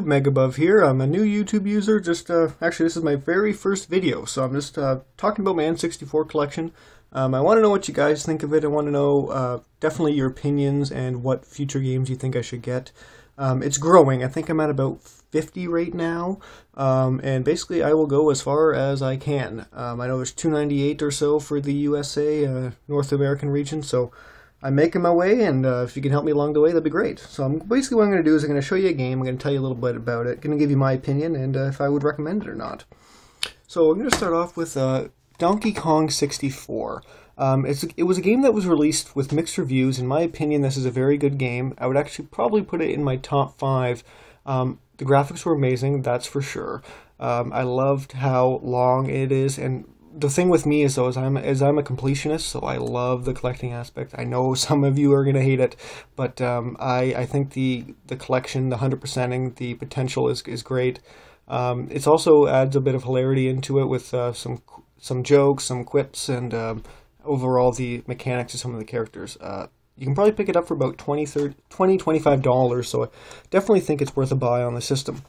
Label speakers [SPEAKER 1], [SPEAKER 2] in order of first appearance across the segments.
[SPEAKER 1] Megabove here. I'm a new YouTube user. Actually, this is my very first video, so I'm just talking about my N64 collection. I want to know what you guys think of it. I want to know definitely your opinions and what future games you think I should get. It's growing. I think I'm at about 50 right now, and basically I will go as far as I can. I know there's 298 or so for the USA, North American region, so I'm making my way, and if you can help me along the way, that'd be great. So basically what I'm going to do is I'm going to show you a game, I'm going to tell you a little bit about it, going to give you my opinion, and if I would recommend it or not. So I'm going to start off with Donkey Kong 64. It was a game that was released with mixed reviews. In my opinion, this is a very good game. I would actually probably put it in my top 5. The graphics were amazing, that's for sure. I loved how long it is, and the thing with me is, though, I'm a completionist, so I love the collecting aspect. I know some of you are going to hate it, but I think the collection, the 100%ing, the potential is great. It also adds a bit of hilarity into it with some jokes, some quips, and overall the mechanics of some of the characters. You can probably pick it up for about $25, so I definitely think it's worth a buy on the system.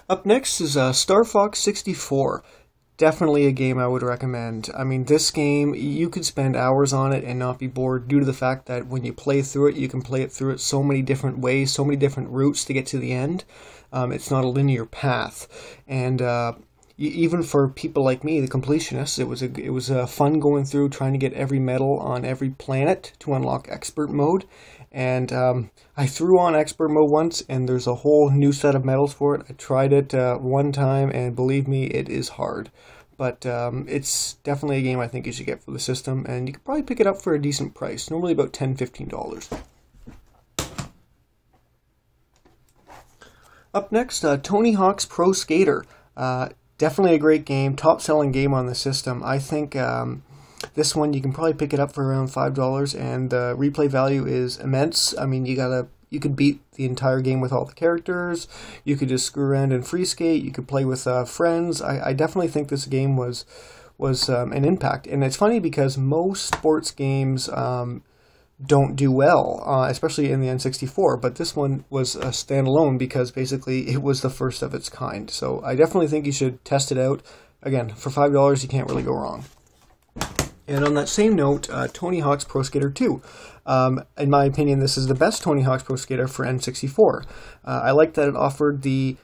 [SPEAKER 1] Up next is Star Fox 64. Definitely a game I would recommend. I mean, this game, you could spend hours on it and not be bored due to the fact that when you play through it, you can play it through it so many different ways, so many different routes to get to the end. It's not a linear path. And even for people like me, the completionists, it was fun going through trying to get every medal on every planet to unlock expert mode. And I threw on expert mode once, and there's a whole new set of medals for it. I tried it one time, and believe me, it is hard. But it's definitely a game I think you should get for the system, and you could probably pick it up for a decent price, normally about $10–15. Up next, Tony Hawk's Pro Skater. Definitely a great game, top-selling game on the system. I think this one you can probably pick it up for around $5, and the replay value is immense. I mean, you could beat the entire game with all the characters. You could just screw around and free skate. You could play with friends. I definitely think this game was an impact, and it's funny because most sports games don't do well, especially in the N64, but this one was a standalone because basically it was the first of its kind. So I definitely think you should test it out. Again, for $5, you can't really go wrong. And on that same note, Tony Hawk's Pro Skater 2. In my opinion, this is the best Tony Hawk's Pro Skater for N64. I like that it offered the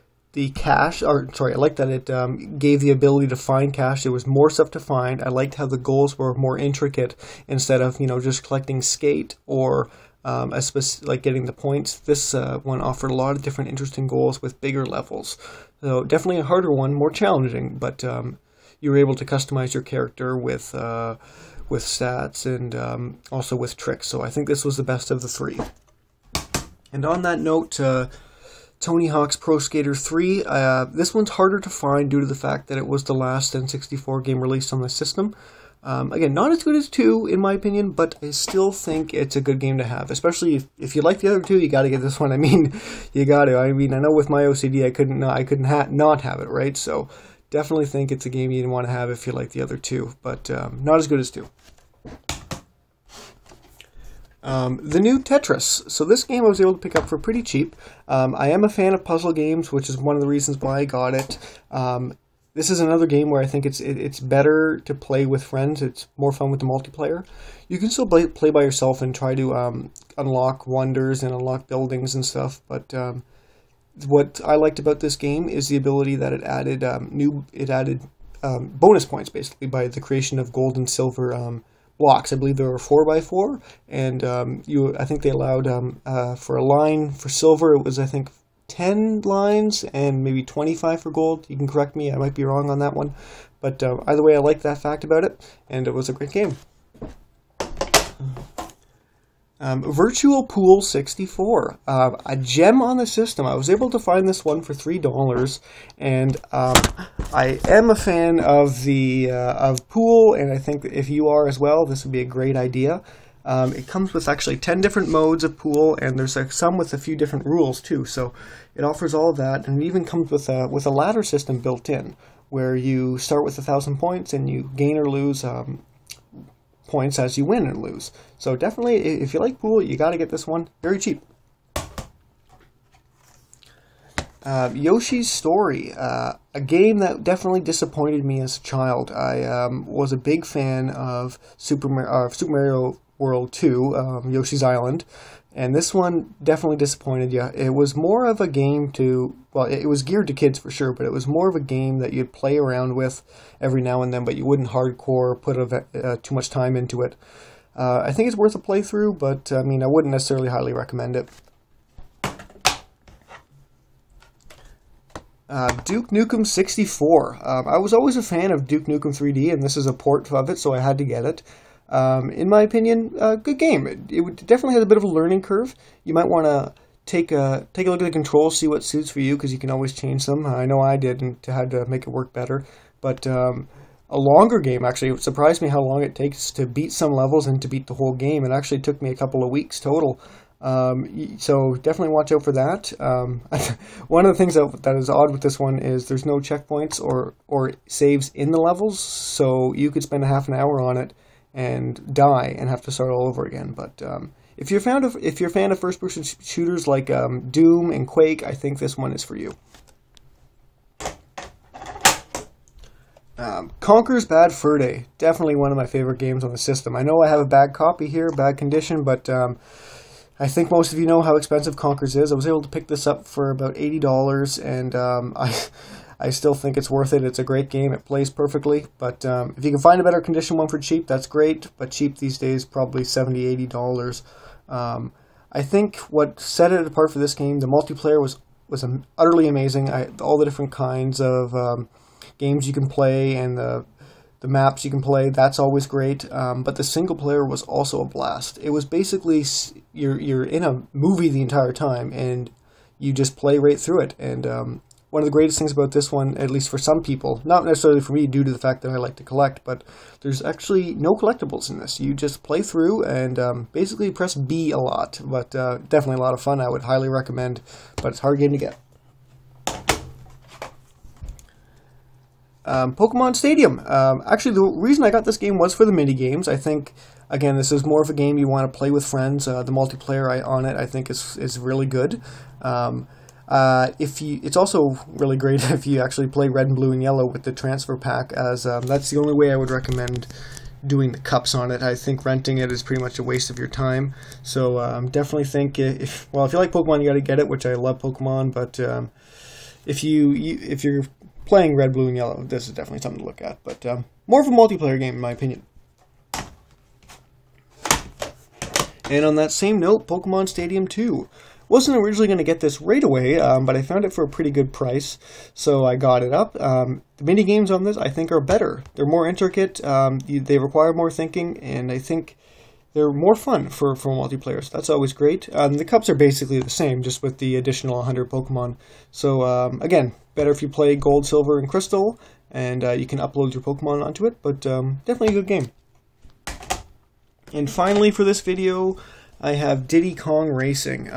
[SPEAKER 1] cache, I like that it gave the ability to find cache. There was more stuff to find. I liked how the goals were more intricate instead of, just collecting skate or like getting the points. This one offered a lot of different interesting goals with bigger levels. So definitely a harder one, more challenging, but you were able to customize your character with stats and also with tricks. So I think this was the best of the three. And on that note, Tony Hawk's Pro Skater 3, this one's harder to find due to the fact that it was the last N64 game released on the system. Again, not as good as 2 in my opinion, but I still think it's a good game to have, especially if you like the other two. You got to get this one. I mean, you got to. I mean, I know with my OCD I couldn't not have it, right? So definitely think it's a game you'd want to have if you like the other two, but not as good as 2. The new Tetris. So this game I was able to pick up for pretty cheap. I am a fan of puzzle games, which is one of the reasons why I got it. This is another game where I think it's better to play with friends. It's more fun with the multiplayer. You can still play by yourself and try to unlock wonders and unlock buildings and stuff, but what I liked about this game is the ability that it added bonus points, basically, by the creation of gold and silver blocks. I believe there were 4x4, and I think they allowed for a line for silver, it was, I think, 10 lines and maybe 25 for gold. You can correct me, I might be wrong on that one, but either way, I like that fact about it, and it was a great game. Virtual Pool 64, a gem on the system. I was able to find this one for $3, and I am a fan of of pool, and I think that if you are as well, this would be a great idea. It comes with actually 10 different modes of pool, and there's some with a few different rules too. So it offers all of that, and it even comes with a ladder system built in, where you start with 1,000 points and you gain or lose points as you win and lose. So definitely, if you like pool, you got to get this one. Very cheap. Yoshi's Story, a game that definitely disappointed me as a child. I was a big fan of Super Mario World 2, Yoshi's Island, and this one definitely disappointed you. It was more of a game well, it was geared to kids for sure, but it was more of a game that you'd play around with every now and then, but you wouldn't hardcore put too much time into it. I think it's worth a playthrough, but I mean, I wouldn't necessarily highly recommend it. Duke Nukem 64. I was always a fan of Duke Nukem 3D, and this is a port of it, so I had to get it. In my opinion, a good game. It definitely has a bit of a learning curve. You might want to take a look at the controls, see what suits for you, because you can always change them. I know I did, and had to make it work better. But a longer game, actually, it surprised me how long it takes to beat some levels and to beat the whole game. It actually took me a couple of weeks total. So definitely watch out for that. One of the things that is odd with this one is there's no checkpoints or saves in the levels, so you could spend a half an hour on it and die and have to start all over again. But if you're a fan of first-person shooters like Doom and Quake, I think this one is for you. Conker's Bad Fur Day, definitely one of my favorite games on the system. I know I have a bad copy here, bad condition, but I think most of you know how expensive Conker's is. I was able to pick this up for about $80, and I still think it's worth it. It's a great game. It plays perfectly, but if you can find a better condition one for cheap, that's great, but cheap these days, probably $70, $80. I think what set it apart for this game, the multiplayer was utterly amazing. All the different kinds of games you can play and the maps you can play, that's always great, but the single player was also a blast. It was basically, you're in a movie the entire time, and you just play right through it. And one of the greatest things about this one, at least for some people, not necessarily for me due to the fact that I like to collect, but there's actually no collectibles in this. You just play through and basically press B a lot, but definitely a lot of fun. I would highly recommend, but it's a hard game to get. Pokemon Stadium. Actually, the reason I got this game was for the mini games. I think, again, this is more of a game you want to play with friends. The multiplayer on it, I think, is really good. It's also really great if you actually play Red and Blue and Yellow with the transfer pack, as that's the only way I would recommend doing the cups on it. I think renting it is pretty much a waste of your time. So definitely think if you like Pokemon, you got to get it, which I love Pokemon. But if you're playing Red, Blue, and Yellow, this is definitely something to look at, but more of a multiplayer game in my opinion. And on that same note, Pokemon Stadium 2. Wasn't originally going to get this right away, but I found it for a pretty good price, so I got it up. The mini games on this, I think, are better. They're more intricate, they require more thinking, and I think they're more fun for multiplayer, so that's always great. The cups are basically the same, just with the additional 100 Pokemon. So, again, better if you play Gold, Silver, and Crystal, and you can upload your Pokemon onto it, but definitely a good game. And finally for this video, I have Diddy Kong Racing.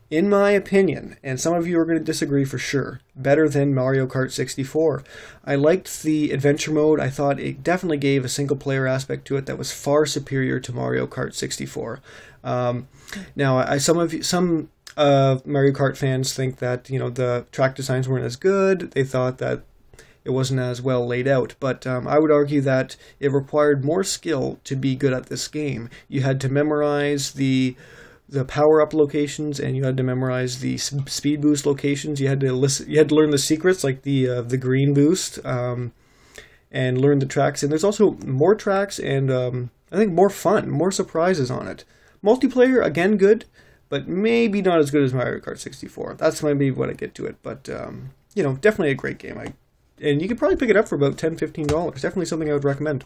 [SPEAKER 1] In my opinion, and some of you are going to disagree for sure, better than Mario Kart 64. I liked the adventure mode. I thought it definitely gave a single-player aspect to it that was far superior to Mario Kart 64. Now, some Mario Kart fans think that the track designs weren't as good. They thought that it wasn't as well laid out, but I would argue that it required more skill to be good at this game. You had to memorize the power-up locations, and you had to memorize the speed boost locations. You had to learn the secrets, like the green boost, and learn the tracks. And there's also more tracks, and I think more fun, more surprises on it. Multiplayer, again, good, but maybe not as good as Mario Kart 64. That's maybe what I get to it, but definitely a great game. And you could probably pick it up for about $10, $15. Definitely something I would recommend.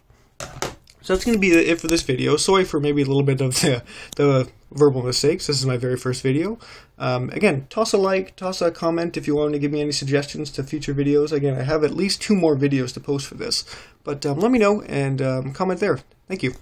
[SPEAKER 1] So that's going to be it for this video. Sorry for maybe a little bit of the verbal mistakes. This is my very first video. Again, toss a like, toss a comment if you want to give me any suggestions to future videos. Again, I have at least 2 more videos to post for this. But let me know and comment there. Thank you.